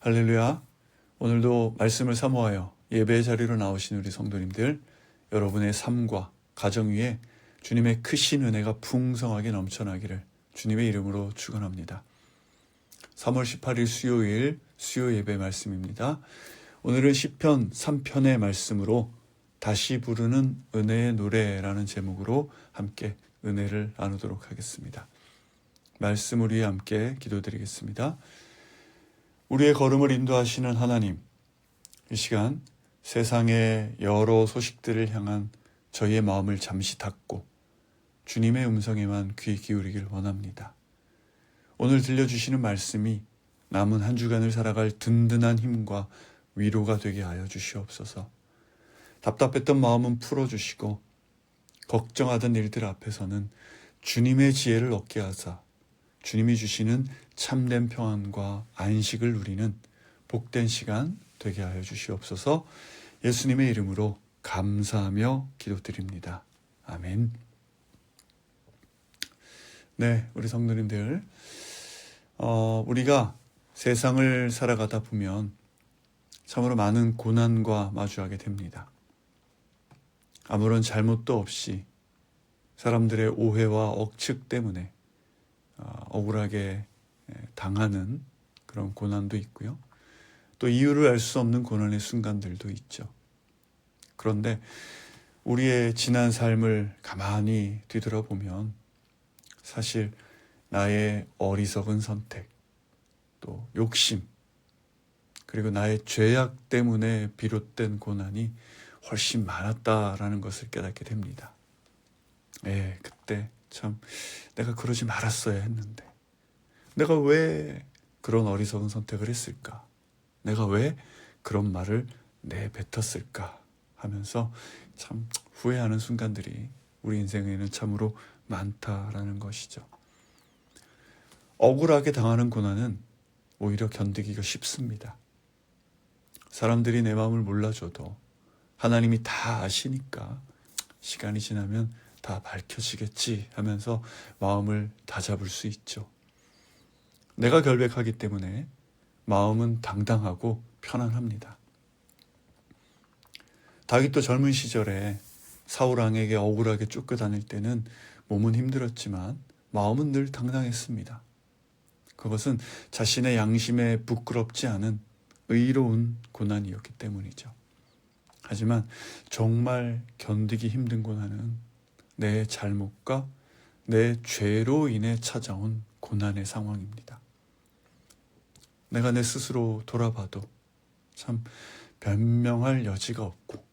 할렐루야. 오늘도 말씀을 사모하여 예배의 자리로 나오신 우리 성도님들, 여러분의 삶과 가정 위에 주님의 크신 은혜가 풍성하게 넘쳐나기를 주님의 이름으로 축원합니다. 3월 18일 수요일 수요 예배 말씀입니다. 오늘은 시편 3편의 말씀으로 다시 부르는 은혜의 노래라는 제목으로 함께 은혜를 나누도록 하겠습니다. 말씀을 위해 함께 기도드리겠습니다. 우리의 걸음을 인도하시는 하나님, 이 시간 세상의 여러 소식들을 향한 저희의 마음을 잠시 닫고 주님의 음성에만 귀 기울이길 원합니다. 오늘 들려주시는 말씀이 남은 한 주간을 살아갈 든든한 힘과 위로가 되게 하여 주시옵소서. 답답했던 마음은 풀어주시고 걱정하던 일들 앞에서는 주님의 지혜를 얻게 하사 주님이 주시는 참된 평안과 안식을 누리는 복된 시간 되게 하여 주시옵소서. 예수님의 이름으로 감사하며 기도드립니다. 아멘. 네, 우리 성도님들, 우리가 세상을 살아가다 보면 참으로 많은 고난과 마주하게 됩니다. 아무런 잘못도 없이 사람들의 오해와 억측 때문에 억울하게 당하는 그런 고난도 있고요. 또 이유를 알 수 없는 고난의 순간들도 있죠. 그런데 우리의 지난 삶을 가만히 뒤돌아보면 사실 나의 어리석은 선택, 또 욕심, 그리고 나의 죄악 때문에 비롯된 고난이 훨씬 많았다라는 것을 깨닫게 됩니다. 그때 참 내가 그러지 말았어야 했는데, 내가 왜 그런 어리석은 선택을 했을까? 내가 왜 그런 말을 내뱉었을까? 하면서 참 후회하는 순간들이 우리 인생에는 참으로 많다라는 것이죠. 억울하게 당하는 고난은 오히려 견디기가 쉽습니다. 사람들이 내 마음을 몰라줘도 하나님이 다 아시니까 시간이 지나면 다 밝혀지겠지 하면서 마음을 다잡을 수 있죠. 내가 결백하기 때문에 마음은 당당하고 편안합니다. 다윗도 젊은 시절에 사울왕에게 억울하게 쫓겨다닐 때는 몸은 힘들었지만 마음은 늘 당당했습니다. 그것은 자신의 양심에 부끄럽지 않은 의로운 고난이었기 때문이죠. 하지만 정말 견디기 힘든 고난은 내 잘못과 내 죄로 인해 찾아온 고난의 상황입니다. 내가 내 스스로 돌아봐도 참 변명할 여지가 없고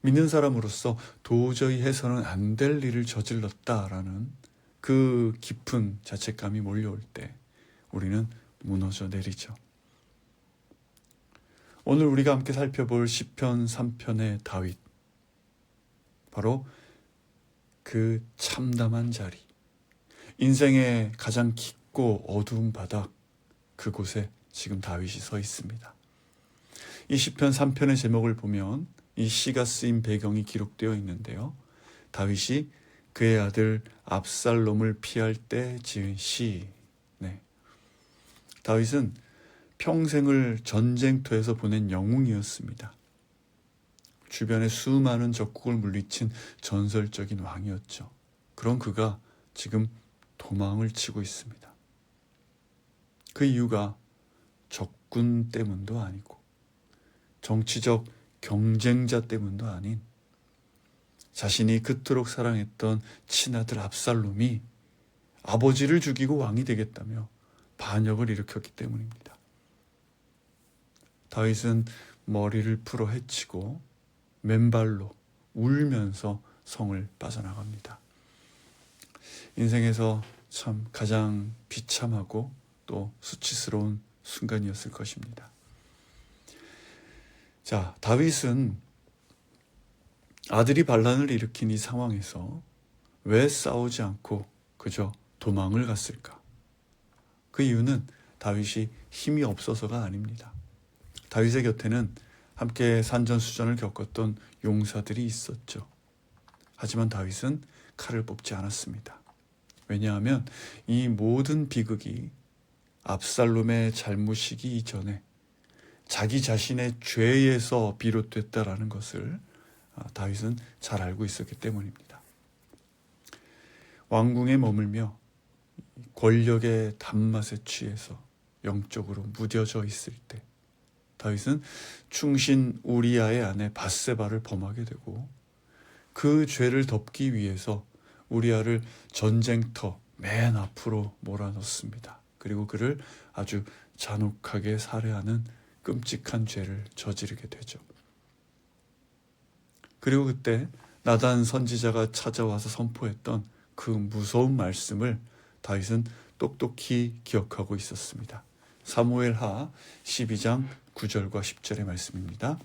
믿는 사람으로서 도저히 해서는 안 될 일을 저질렀다라는 그 깊은 자책감이 몰려올 때 우리는 무너져 내리죠. 오늘 우리가 함께 살펴볼 시편 3편의 다윗, 바로 그 참담한 자리, 인생의 가장 깊고 어두운 바닥, 그곳에 지금 다윗이 서 있습니다. 이 시편 3편의 제목을 보면 이 시가 쓰인 배경이 기록되어 있는데요. 다윗이 그의 아들 압살롬을 피할 때 지은 시. 다윗은 평생을 전쟁터에서 보낸 영웅이었습니다. 주변에 수많은 적국을 물리친 전설적인 왕이었죠. 그런 그가 지금 도망을 치고 있습니다. 그 이유가 적군 때문도 아니고 정치적 경쟁자 때문도 아닌 자신이 그토록 사랑했던 친아들 압살롬이 아버지를 죽이고 왕이 되겠다며 반역을 일으켰기 때문입니다. 다윗은 머리를 풀어 헤치고 맨발로 울면서 성을 빠져나갑니다. 인생에서 참 가장 비참하고 또 수치스러운 순간이었을 것입니다. 자, 다윗은 아들이 반란을 일으킨 이 상황에서 왜 싸우지 않고 그저 도망을 갔을까? 그 이유는 다윗이 힘이 없어서가 아닙니다. 다윗의 곁에는 함께 산전수전을 겪었던 용사들이 있었죠. 하지만 다윗은 칼을 뽑지 않았습니다. 왜냐하면 이 모든 비극이 압살롬의 잘못이기 이전에 자기 자신의 죄에서 비롯됐다라는 것을 다윗은 잘 알고 있었기 때문입니다. 왕궁에 머물며 권력의 단맛에 취해서 영적으로 무뎌져 있을 때 다윗은 충신 우리아의 아내 밧세바를 범하게 되고 그 죄를 덮기 위해서 우리아를 전쟁터 맨 앞으로 몰아넣습니다. 그리고 그를 아주 잔혹하게 살해하는 끔찍한 죄를 저지르게 되죠. 그리고 그때 나단 선지자가 찾아와서 선포했던 그 무서운 말씀을 다윗은 똑똑히 기억하고 있었습니다. 사무엘하 12장 9절과 10절의 말씀입니다.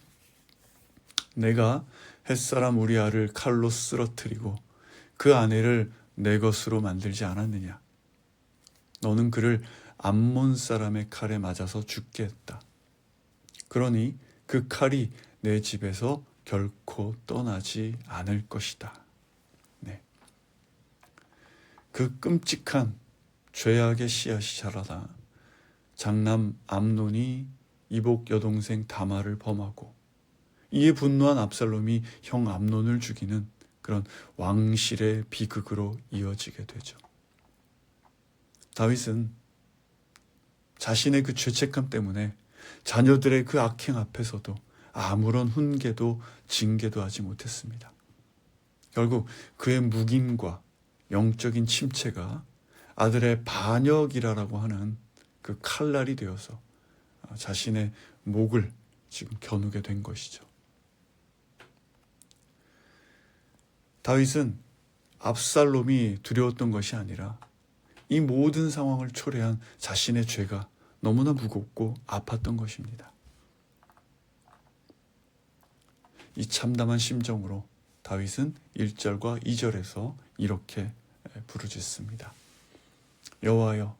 내가 햇사람 우리아를 칼로 쓰러뜨리고 그 아내를 내 것으로 만들지 않았느냐. 너는 그를 암몬 사람의 칼에 맞아서 죽게 했다. 그러니 그 칼이 내 집에서 결코 떠나지 않을 것이다. 네. 그 끔찍한 죄악의 씨앗이 자라다 장남 암논이 이복 여동생 다말을 범하고 이에 분노한 압살롬이 형 암논을 죽이는 그런 왕실의 비극으로 이어지게 되죠. 다윗은 자신의 그 죄책감 때문에 자녀들의 그 악행 앞에서도 아무런 훈계도 징계도 하지 못했습니다. 결국 그의 묵인과 영적인 침체가 아들의 반역이라고 하는 그 칼날이 되어서 자신의 목을 지금 겨누게 된 것이죠. 다윗은 압살롬이 두려웠던 것이 아니라 이 모든 상황을 초래한 자신의 죄가 너무나 무겁고 아팠던 것입니다. 이 참담한 심정으로 다윗은 1절과 2절에서 이렇게 부르짖습니다. 여호와여,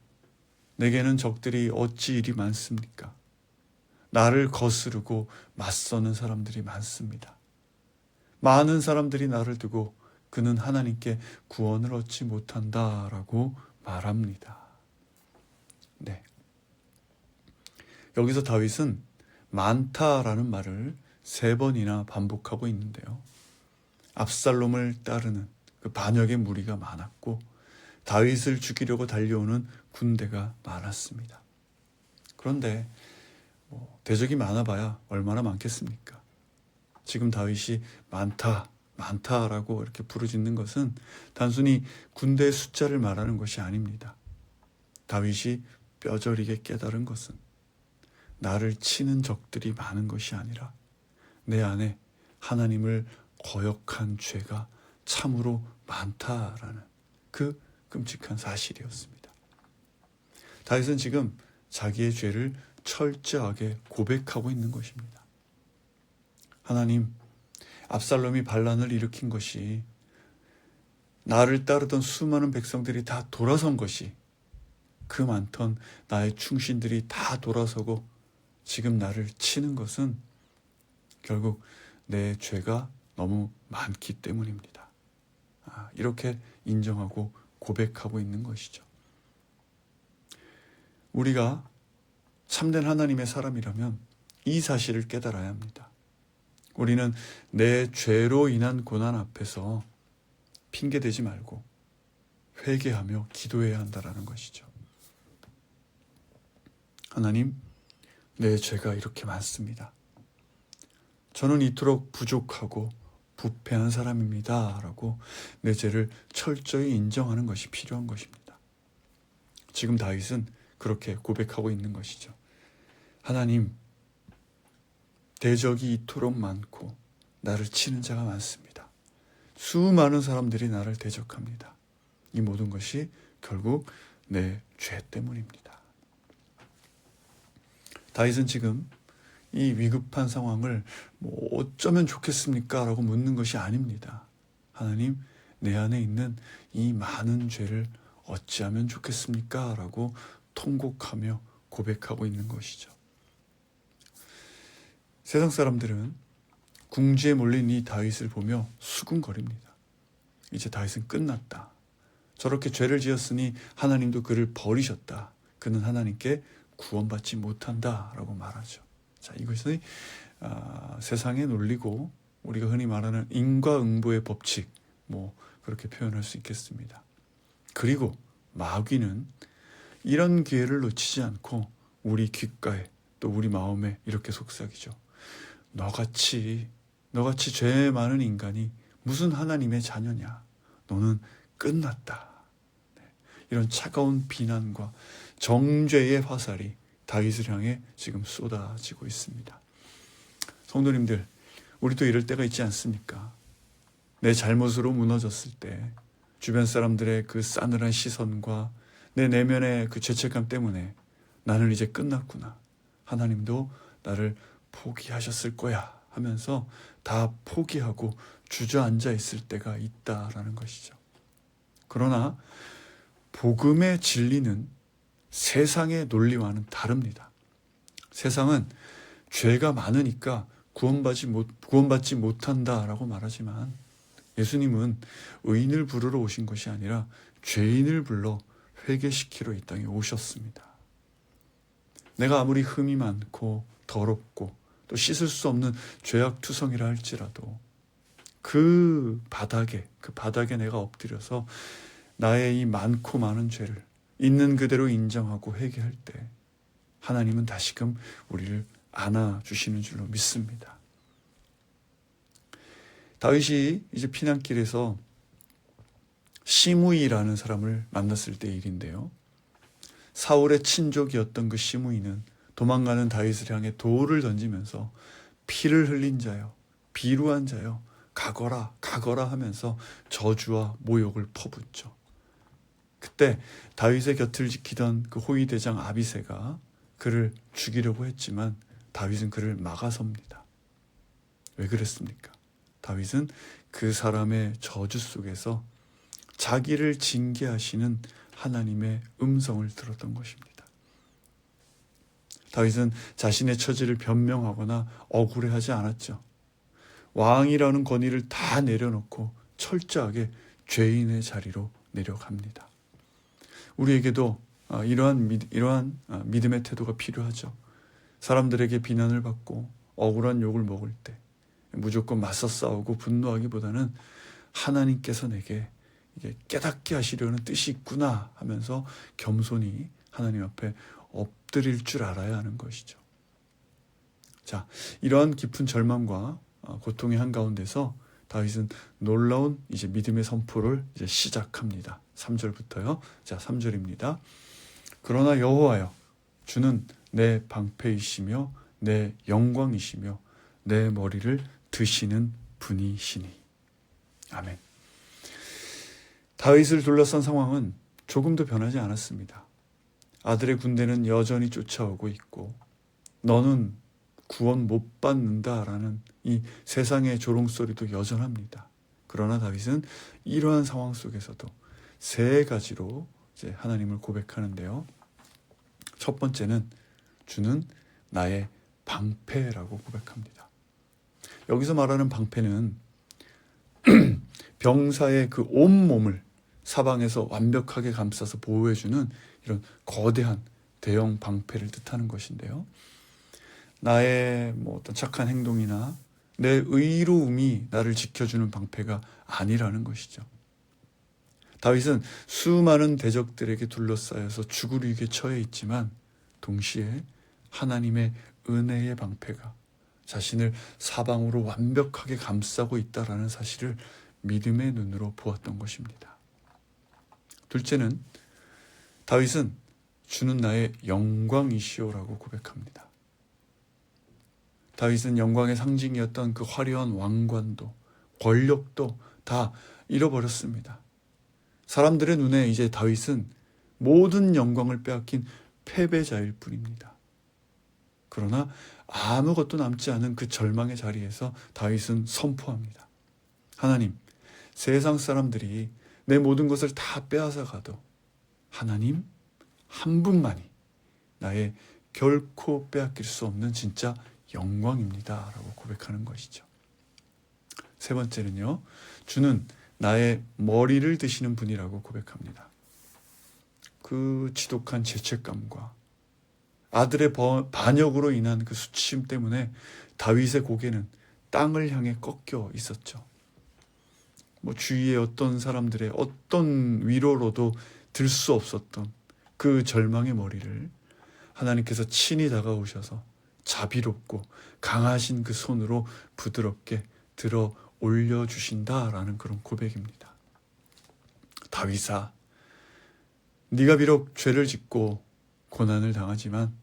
내게는 적들이 어찌 이리 많습니까? 나를 거스르고 맞서는 사람들이 많습니다. 많은 사람들이 나를 두고 그는 하나님께 구원을 얻지 못한다라고 말합니다. 네. 여기서 다윗은 많다라는 말을 3번이나 반복하고 있는데요. 압살롬을 따르는 그 반역의 무리가 많았고 다윗을 죽이려고 달려오는 군대가 많았습니다. 그런데 대적이 많아봐야 얼마나 많겠습니까? 지금 다윗이 많다라고 이렇게 부르짖는 것은 단순히 군대의 숫자를 말하는 것이 아닙니다. 다윗이 뼈저리게 깨달은 것은 나를 치는 적들이 많은 것이 아니라 내 안에 하나님을 거역한 죄가 참으로 많다라는 그 끔찍한 사실이었습니다. 다윗은 지금 자기의 죄를 철저하게 고백하고 있는 것입니다. 하나님, 압살롬이 반란을 일으킨 것이 나를 따르던 수많은 백성들이 다 돌아선 것이 그 많던 나의 충신들이 다 돌아서고 지금 나를 치는 것은 결국 내 죄가 너무 많기 때문입니다. 이렇게 인정하고 고백하고 있는 것이죠. 우리가 참된 하나님의 사람이라면 이 사실을 깨달아야 합니다. 우리는 내 죄로 인한 고난 앞에서 핑계대지 말고 회개하며 기도해야 한다는 것이죠. 하나님, 내 죄가 이렇게 많습니다. 저는 이토록 부족하고 부패한 사람입니다. 라고 내 죄를 철저히 인정하는 것이 필요한 것입니다. 지금 다윗은 그렇게 고백하고 있는 것이죠. 하나님, 대적이 이토록 많고 나를 치는 자가 많습니다. 수많은 사람들이 나를 대적합니다. 이 모든 것이 결국 내 죄 때문입니다. 다윗은 지금 이 위급한 상황을 어쩌면 좋겠습니까? 라고 묻는 것이 아닙니다. 하나님, 내 안에 있는 이 많은 죄를 어찌하면 좋겠습니까? 라고 통곡하며 고백하고 있는 것이죠. 세상 사람들은 궁지에 몰린 이 다윗을 보며 수군거립니다. 이제 다윗은 끝났다. 저렇게 죄를 지었으니 하나님도 그를 버리셨다. 그는 하나님께 구원받지 못한다라고 말하죠. 자, 이것이 세상의 논리고 우리가 흔히 말하는 인과응보의 법칙, 그렇게 표현할 수 있겠습니다. 그리고 마귀는 이런 기회를 놓치지 않고 우리 귓가에 또 우리 마음에 이렇게 속삭이죠. 너같이 죄 많은 인간이 무슨 하나님의 자녀냐? 너는 끝났다. 이런 차가운 비난과 정죄의 화살이 다윗을 향해 지금 쏟아지고 있습니다. 성도님들, 우리도 이럴 때가 있지 않습니까? 내 잘못으로 무너졌을 때 주변 사람들의 그 싸늘한 시선과 내 내면의 그 죄책감 때문에 나는 이제 끝났구나. 하나님도 나를 포기하셨을 거야 하면서 다 포기하고 주저앉아 있을 때가 있다라는 것이죠. 그러나 복음의 진리는 세상의 논리와는 다릅니다. 세상은 죄가 많으니까 구원받지 못한다라고 말하지만 예수님은 의인을 부르러 오신 것이 아니라 죄인을 불러 회개시키러 이 땅에 오셨습니다. 내가 아무리 흠이 많고 더럽고 또 씻을 수 없는 죄악투성이라 할지라도 그 바닥에 내가 엎드려서 나의 이 많고 많은 죄를 있는 그대로 인정하고 회개할 때 하나님은 다시금 우리를 안아주시는 줄로 믿습니다. 다윗이 이제 피난길에서 시므이라는 사람을 만났을 때 일인데요. 사울의 친족이었던 그 시므이는 도망가는 다윗을 향해 돌을 던지면서 피를 흘린 자여, 비루한 자여, 가거라 하면서 저주와 모욕을 퍼붓죠. 그때 다윗의 곁을 지키던 그 호위대장 아비새가 그를 죽이려고 했지만 다윗은 그를 막아섭니다. 왜 그랬습니까? 다윗은 그 사람의 저주 속에서 자기를 징계하시는 하나님의 음성을 들었던 것입니다. 다윗은 자신의 처지를 변명하거나 억울해하지 않았죠. 왕이라는 권위를 다 내려놓고 철저하게 죄인의 자리로 내려갑니다. 우리에게도 이러한 믿음의 태도가 필요하죠. 사람들에게 비난을 받고 억울한 욕을 먹을 때 무조건 맞서 싸우고 분노하기보다는 하나님께서 내게 이게 깨닫게 하시려는 뜻이 있구나 하면서 겸손히 하나님 앞에 엎드릴 줄 알아야 하는 것이죠. 자, 이러한 깊은 절망과 고통의 한가운데서 다윗은 놀라운 이제 믿음의 선포를 이제 시작합니다. 3절부터요. 자, 3절입니다. 그러나 여호와여, 주는 내 방패이시며 내 영광이시며 내 머리를 드시는 분이시니. 아멘. 다윗을 둘러싼 상황은 조금도 변하지 않았습니다. 아들의 군대는 여전히 쫓아오고 있고 너는 구원 못 받는다라는 이 세상의 조롱소리도 여전합니다. 그러나 다윗은 이러한 상황 속에서도 세 가지로 이제 하나님을 고백하는데요. 첫 번째는 주는 나의 방패라고 고백합니다. 여기서 말하는 방패는 병사의 그 온몸을 사방에서 완벽하게 감싸서 보호해주는 이런 거대한 대형 방패를 뜻하는 것인데요. 나의 어떤 착한 행동이나 내 의로움이 나를 지켜주는 방패가 아니라는 것이죠. 다윗은 수많은 대적들에게 둘러싸여서 죽을 위기에 처해 있지만 동시에 하나님의 은혜의 방패가 자신을 사방으로 완벽하게 감싸고 있다라는 사실을 믿음의 눈으로 보았던 것입니다. 둘째는 다윗은 주는 나의 영광이시오라고 고백합니다. 다윗은 영광의 상징이었던 그 화려한 왕관도 권력도 다 잃어버렸습니다. 사람들의 눈에 이제 다윗은 모든 영광을 빼앗긴 패배자일 뿐입니다. 그러나 아무것도 남지 않은 그 절망의 자리에서 다윗은 선포합니다. 하나님, 세상 사람들이 내 모든 것을 다 빼앗아 가도 하나님 한 분만이 나의 결코 빼앗길 수 없는 진짜 영광입니다 라고 고백하는 것이죠. 세 번째는요, 주는 나의 머리를 드시는 분이라고 고백합니다. 그 지독한 죄책감과 아들의 반역으로 인한 그 수치심 때문에 다윗의 고개는 땅을 향해 꺾여 있었죠. 주위의 어떤 사람들의 어떤 위로로도 들 수 없었던 그 절망의 머리를 하나님께서 친히 다가오셔서 자비롭고 강하신 그 손으로 부드럽게 들어 올려주신다라는 그런 고백입니다. 다윗아, 네가 비록 죄를 짓고 고난을 당하지만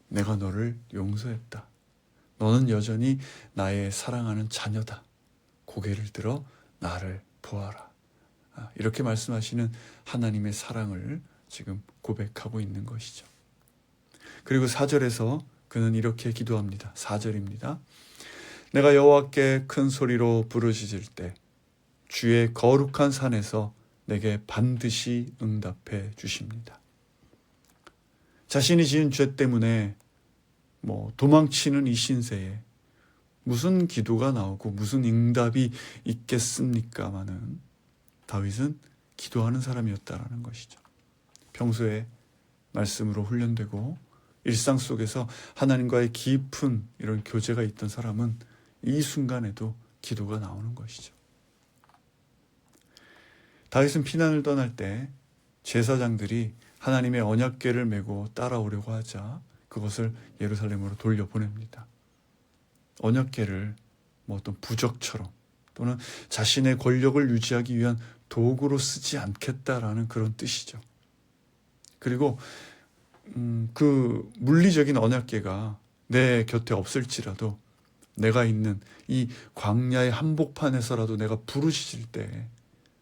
내가 너를 용서했다. 너는 여전히 나의 사랑하는 자녀다. 고개를 들어 나를 보아라. 이렇게 말씀하시는 하나님의 사랑을 지금 고백하고 있는 것이죠. 그리고 4절에서 그는 이렇게 기도합니다. 4절입니다. 내가 여호와께 큰 소리로 부르짖을 때 주의 거룩한 산에서 내게 반드시 응답해 주십니다. 자신이 지은 죄 때문에 도망치는 이 신세에 무슨 기도가 나오고 무슨 응답이 있겠습니까마는 다윗은 기도하는 사람이었다라는 것이죠. 평소에 말씀으로 훈련되고 일상 속에서 하나님과의 깊은 이런 교제가 있던 사람은 이 순간에도 기도가 나오는 것이죠. 다윗은 피난을 떠날 때 제사장들이 하나님의 언약궤를 메고 따라오려고 하자 그것을 예루살렘으로 돌려보냅니다. 언약궤를 어떤 부적처럼 또는 자신의 권력을 유지하기 위한 도구로 쓰지 않겠다라는 그런 뜻이죠. 그리고 그 물리적인 언약궤가 내 곁에 없을지라도 내가 있는 이 광야의 한복판에서라도 내가 부르짖을 때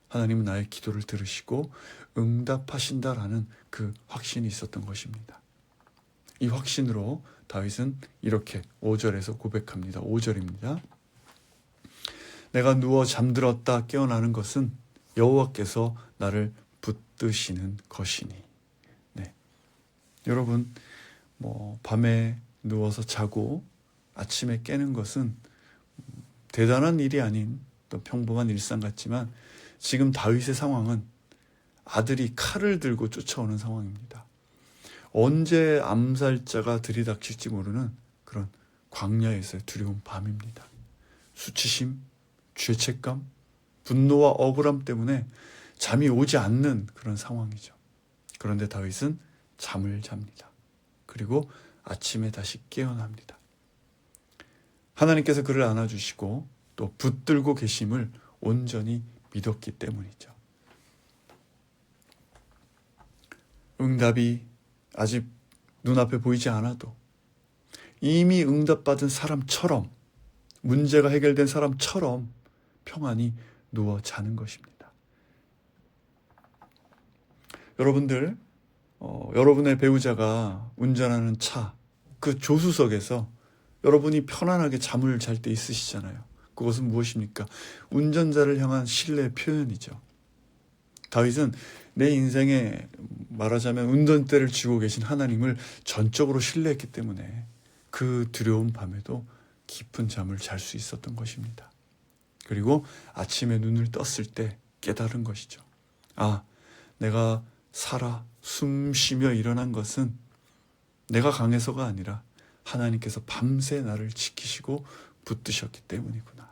하나님은 나의 기도를 들으시고 응답하신다라는 그 확신이 있었던 것입니다. 이 확신으로 다윗은 이렇게 5절에서 고백합니다. 5절입니다. 내가 누워 잠들었다 깨어나는 것은 여호와께서 나를 붙드시는 것이니. 네. 여러분, 밤에 누워서 자고 아침에 깨는 것은 대단한 일이 아닌 또 평범한 일상 같지만 지금 다윗의 상황은 아들이 칼을 들고 쫓아오는 상황입니다. 언제 암살자가 들이닥칠지 모르는 그런 광야에서의 두려운 밤입니다. 수치심, 죄책감, 분노와 억울함 때문에 잠이 오지 않는 그런 상황이죠. 그런데 다윗은 잠을 잡니다. 그리고 아침에 다시 깨어납니다. 하나님께서 그를 안아주시고 또 붙들고 계심을 온전히 믿었기 때문이죠. 응답이 아직 눈앞에 보이지 않아도 이미 응답받은 사람처럼, 문제가 해결된 사람처럼 평안히 누워 자는 것입니다. 여러분들, 여러분의 배우자가 운전하는 차, 그 조수석에서 여러분이 편안하게 잠을 잘 때 있으시잖아요. 그것은 무엇입니까? 운전자를 향한 신뢰의 표현이죠. 다윗은 내 인생에 말하자면 운전대를 쥐고 계신 하나님을 전적으로 신뢰했기 때문에 그 두려운 밤에도 깊은 잠을 잘 수 있었던 것입니다. 그리고 아침에 눈을 떴을 때 깨달은 것이죠. 내가 살아 숨 쉬며 일어난 것은 내가 강해서가 아니라 하나님께서 밤새 나를 지키시고 붙드셨기 때문이구나.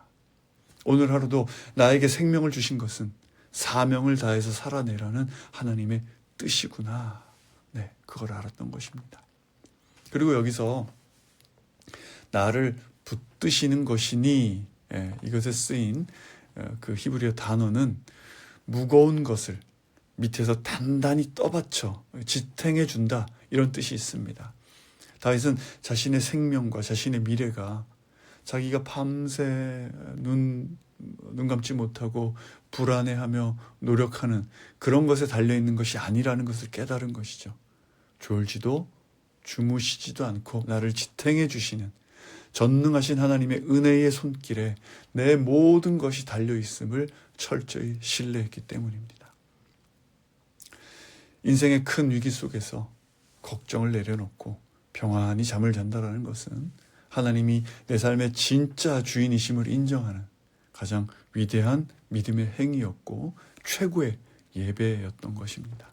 오늘 하루도 나에게 생명을 주신 것은 사명을 다해서 살아내라는 하나님의 뜻이구나. 네, 그걸 알았던 것입니다. 그리고 여기서 나를 붙드시는 것이니, 이것에 쓰인 그 히브리어 단어는 무거운 것을 밑에서 단단히 떠받쳐 지탱해 준다, 이런 뜻이 있습니다. 다윗은 자신의 생명과 자신의 미래가 자기가 밤새 눈 감지 못하고 불안해하며 노력하는 그런 것에 달려있는 것이 아니라는 것을 깨달은 것이죠. 졸지도 주무시지도 않고 나를 지탱해 주시는 전능하신 하나님의 은혜의 손길에 내 모든 것이 달려있음을 철저히 신뢰했기 때문입니다. 인생의 큰 위기 속에서 걱정을 내려놓고 평안히 잠을 잔다는 것은 하나님이 내 삶의 진짜 주인이심을 인정하는 가장 위대한 믿음의 행위였고 최고의 예배였던 것입니다.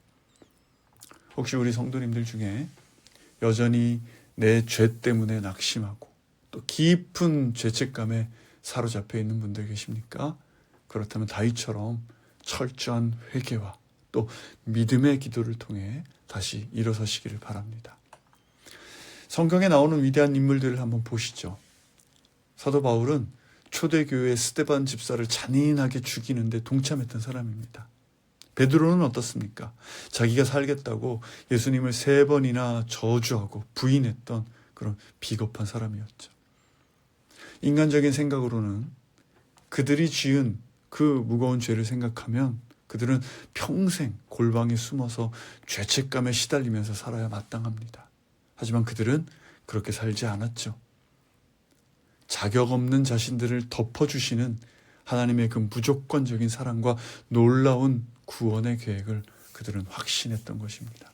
혹시 우리 성도님들 중에 여전히 내 죄 때문에 낙심하고 또 깊은 죄책감에 사로잡혀 있는 분들 계십니까? 그렇다면 다윗처럼 철저한 회개와 또 믿음의 기도를 통해 다시 일어서시기를 바랍니다. 성경에 나오는 위대한 인물들을 한번 보시죠. 사도 바울은 초대교회 스데반 집사를 잔인하게 죽이는데 동참했던 사람입니다. 베드로는 어떻습니까? 자기가 살겠다고 예수님을 3번이나 저주하고 부인했던 그런 비겁한 사람이었죠. 인간적인 생각으로는 그들이 지은 그 무거운 죄를 생각하면 그들은 평생 골방에 숨어서 죄책감에 시달리면서 살아야 마땅합니다. 하지만 그들은 그렇게 살지 않았죠. 자격 없는 자신들을 덮어주시는 하나님의 그 무조건적인 사랑과 놀라운 구원의 계획을 그들은 확신했던 것입니다.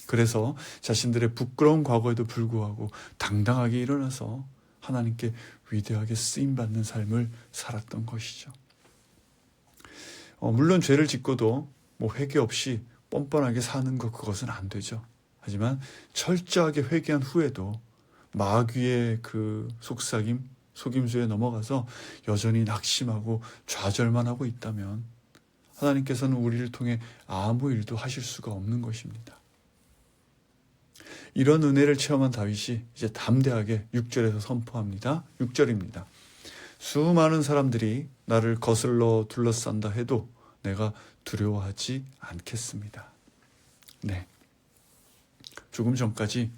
그래서 자신들의 부끄러운 과거에도 불구하고 당당하게 일어나서 하나님께 위대하게 쓰임받는 삶을 살았던 것이죠. 물론 죄를 짓고도 회개 없이 뻔뻔하게 사는 것, 그것은 안 되죠. 하지만 철저하게 회개한 후에도 마귀의 그 속삭임, 속임수에 넘어가서 여전히 낙심하고 좌절만 하고 있다면 하나님께서는 우리를 통해 아무 일도 하실 수가 없는 것입니다. 이런 은혜를 체험한 다윗이 이제 담대하게 6절에서 선포합니다. 6절입니다. 수많은 사람들이 나를 거슬러 둘러싼다 해도 내가 두려워하지 않겠습니다. 네. 조금 전까지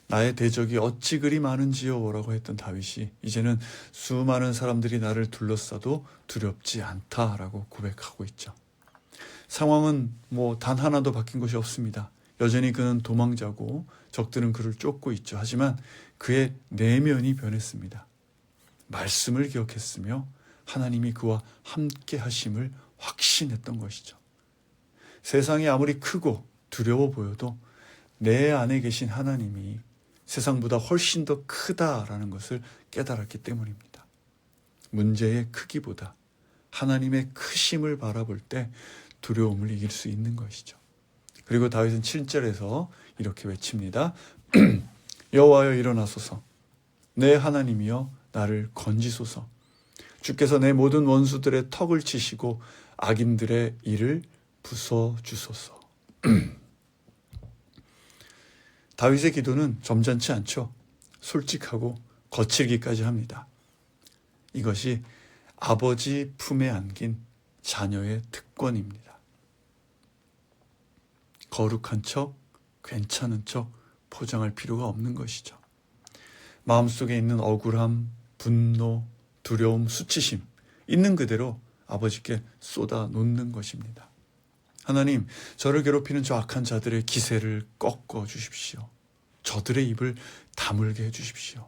나의 대적이 어찌 그리 많은지요 라고 했던 다윗이 이제는 수많은 사람들이 나를 둘러싸도 두렵지 않다라고 고백하고 있죠. 상황은 단 하나도 바뀐 것이 없습니다. 여전히 그는 도망자고 적들은 그를 쫓고 있죠. 하지만 그의 내면이 변했습니다. 말씀을 기억했으며 하나님이 그와 함께 하심을 확신했던 것이죠. 세상이 아무리 크고 두려워 보여도 내 안에 계신 하나님이 세상보다 훨씬 더 크다라는 것을 깨달았기 때문입니다. 문제의 크기보다 하나님의 크심을 바라볼 때 두려움을 이길 수 있는 것이죠. 그리고 다윗은 7절에서 이렇게 외칩니다. 여호와여 일어나소서. 내 하나님이여 나를 건지소서. 주께서 내 모든 원수들의 턱을 치시고 악인들의 일을 부숴주소서. 다윗의 기도는 점잖지 않죠. 솔직하고 거칠기까지 합니다. 이것이 아버지 품에 안긴 자녀의 특권입니다. 거룩한 척, 괜찮은 척 포장할 필요가 없는 것이죠. 마음속에 있는 억울함, 분노, 두려움, 수치심 있는 그대로 아버지께 쏟아 놓는 것입니다. 하나님, 저를 괴롭히는 저 악한 자들의 기세를 꺾어 주십시오. 저들의 입을 다물게 해주십시오.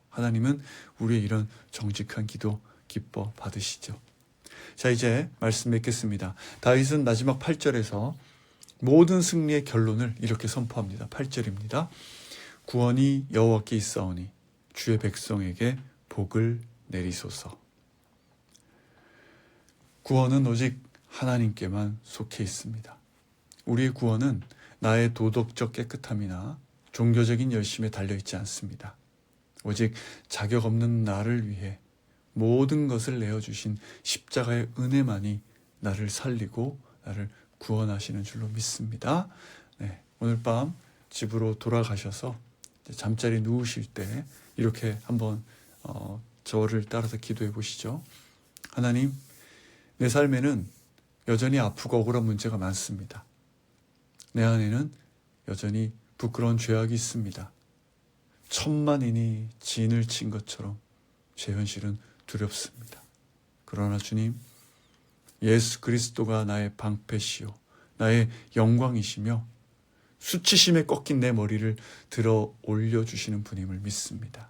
하나님은 우리의 이런 정직한 기도 기뻐 받으시죠. 자, 이제 말씀 맺겠습니다. 다윗은 마지막 8절에서 모든 승리의 결론을 이렇게 선포합니다. 8절입니다. 구원이 여호와께 있사오니 주의 백성에게 복을 내리소서. 구원은 오직 하나님께만 속해 있습니다. 우리의 구원은 나의 도덕적 깨끗함이나 종교적인 열심에 달려있지 않습니다. 오직 자격 없는 나를 위해 모든 것을 내어주신 십자가의 은혜만이 나를 살리고 나를 구원하시는 줄로 믿습니다. 네, 오늘 밤 집으로 돌아가셔서 잠자리 누우실 때 이렇게 한번 저를 따라서 기도해 보시죠. 하나님, 내 삶에는 여전히 아프고 억울한 문제가 많습니다. 내 안에는 여전히 부끄러운 죄악이 있습니다. 천만인이 진을 친 것처럼 제 현실은 두렵습니다. 그러나 주님, 예수 그리스도가 나의 방패시요 나의 영광이시며 수치심에 꺾인 내 머리를 들어 올려주시는 분임을 믿습니다.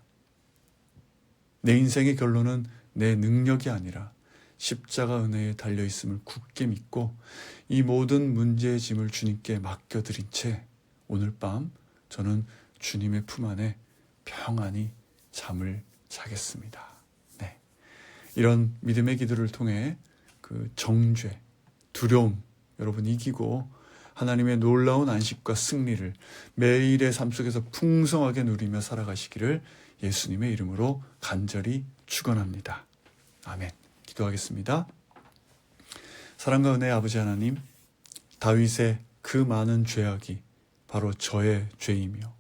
내 인생의 결론은 내 능력이 아니라 십자가 은혜에 달려있음을 굳게 믿고 이 모든 문제의 짐을 주님께 맡겨드린 채 오늘 밤 저는 주님의 품 안에 평안히 잠을 자겠습니다. 네. 이런 믿음의 기도를 통해 그 정죄, 두려움 여러분 이기고 하나님의 놀라운 안식과 승리를 매일의 삶 속에서 풍성하게 누리며 살아가시기를 예수님의 이름으로 간절히 축원합니다. 아멘. 기도하겠습니다. 사랑과 은혜의 아버지 하나님, 다윗의 그 많은 죄악이 바로 저의 죄이며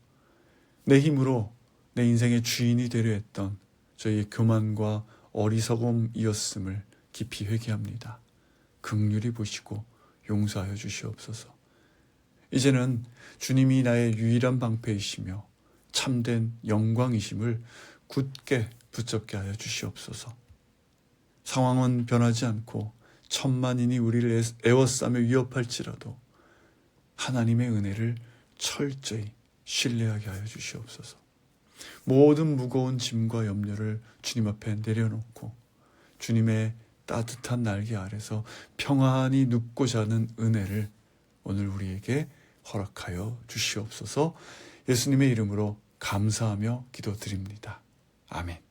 내 힘으로 내 인생의 주인이 되려 했던 저희의 교만과 어리석음이었음을 깊이 회개합니다. 긍휼히 보시고 용서하여 주시옵소서. 이제는 주님이 나의 유일한 방패이시며 참된 영광이심을 굳게 붙잡게 하여 주시옵소서. 상황은 변하지 않고 천만인이 우리를 애워싸며 위협할지라도 하나님의 은혜를 철저히 신뢰하게 하여 주시옵소서. 모든 무거운 짐과 염려를 주님 앞에 내려놓고 주님의 따뜻한 날개 아래서 평안히 눕고자 하는 은혜를 오늘 우리에게 허락하여 주시옵소서. 예수님의 이름으로 감사하며 기도드립니다. 아멘.